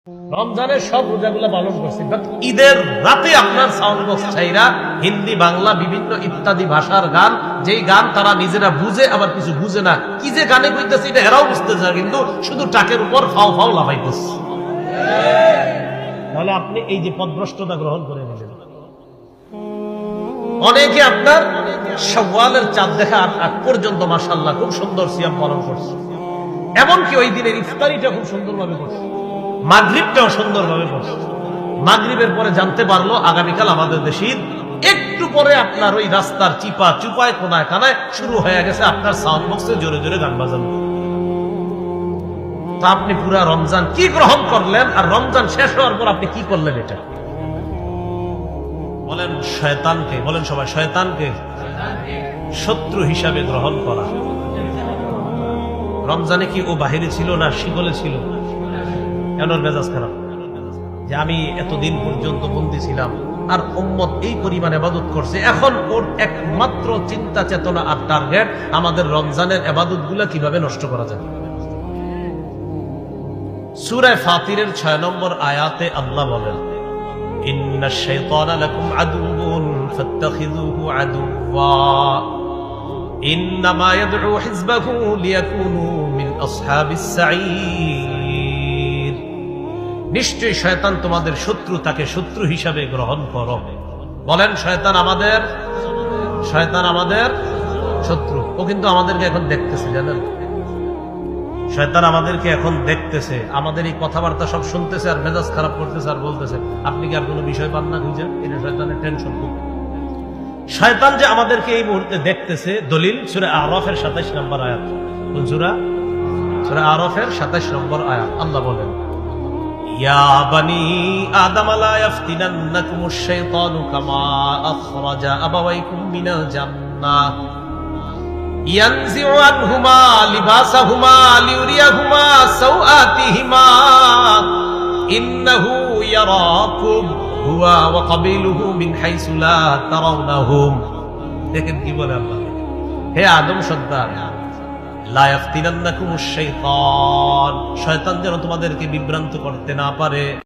রমজানের সব রোজাগুলো পালন করছি, বাট ঈদের রাতে আপনার সাউন্ড বক্স ছাইরা হিন্দি, বাংলা, বিভিন্ন ইত্যাদি ভাষার গান, যেই গান তারা নিজেরা বুঝে আবার কিছু বুঝে না, কি যে গানে কইতেছে এটা এরাও বুঝতেছে না, কিন্তু শুধু টাকের উপর ফাও ফাও লাফাইতেছে। তাহলে আপনি এই যে পথভ্রষ্টতা গ্রহণ করে নিলেন। অনেকে আপনার শাওয়ালের চাঁদ দেখা আগ পর্যন্ত মাশাআল্লাহ খুব সুন্দর সিয়াম পালন করছে, এমনকি ওই দিনের ইফতারিটা খুব সুন্দরভাবে করছে, মাগরিবটাও সুন্দরভাবে করছে। মাগরিবের পরে জানতে পারলো আগামীকাল আমাদের দেশে একটু পরে আপনার ওই রাস্তার চিপা চুপায় কোনায় কানায় শুরু হয়ে গেছে আপনার সাউন্ড বক্সে জোরে জোরে গান বাজানো। তা আপনি পুরা রমজান কি গ্রহণ করলেন, আর রমজান শেষ হওয়ার পর আপনি কি করলেন? এটা বলেন শয়তানকে, বলেন সবাই শয়তানকে শত্রু হিসাবে গ্রহণ করা। রমজানে কি ও বাহিরে ছিল না শিকলে ছিল? কেন মেজাজ খারাপ যে আমি এতদিন পর্যন্ত বন্দী ছিলাম আর উম্মত এই পরিমাণ ইবাদত করছে, এখন ওর একমাত্র চিন্তা চেতনা আর টার্গেট আমাদের রমজানের ইবাদত গুলা কিভাবে নষ্ট করা যায়। সূরা ফাতিরের 6 নম্বর আয়াতে আল্লাহ বলেন, ইন্নাশ শাইতানা লাকুম আদুউন ফাত্তাখিযুহু আদুওয়া ইন্নামা ইয়াদউ হিজবাহু লিয়াকুনু মিন আসহাবিস সাঈর। নিশ্চয়ই শয়তান তোমাদের শত্রু, তাকে শত্রু হিসাবে গ্রহণ করো। বলেন শয়তান আমাদের শত্রু। ও কিন্তু আমাদেরকে এখন দেখতেছে, জানেন? শয়তান আমাদেরকে এখন দেখতেছে, আমাদের এই কথাবার্তা সব শুনতেছে আর মেজাজ খারাপ করতেছে আর বলতেছে আপনি কি আর কোনো বিষয় পান না খুঁজে? এটা শয়তানের টেনশন। শয়তান যে আমাদেরকে এই মুহূর্তে দেখতেছে দলিল সূরা আরাফের 27 নম্বর আয়াত। কোন সূরা? সূরা আরাফের 27 নম্বর আয়াত। আল্লাহ বলেন, ইয়া বানি আদম লা ইয়াফতিনান্নাকুমুশ শাইতানু কামা আখরাজা আবাওয়াইকুম মিনাল জান্নাহ ইয়ানজিউ আনহুমা লিবাসাহুমা লিউরিয়াহুমা সাওআতিহিমা ইন্নাহু ইয়ারাকুম হুয়া ওয়া কাবিলুহু মিন হাইসু লা তারাউনাহুম। দেখেন কি বলে আল্লাহ, হে আদম সন্তান, লা ইয়াফতিনান্নাকুমুশ শাইতান, শয়তান যেন তোমাদেরকে বিভ্রান্ত করতে না পারে।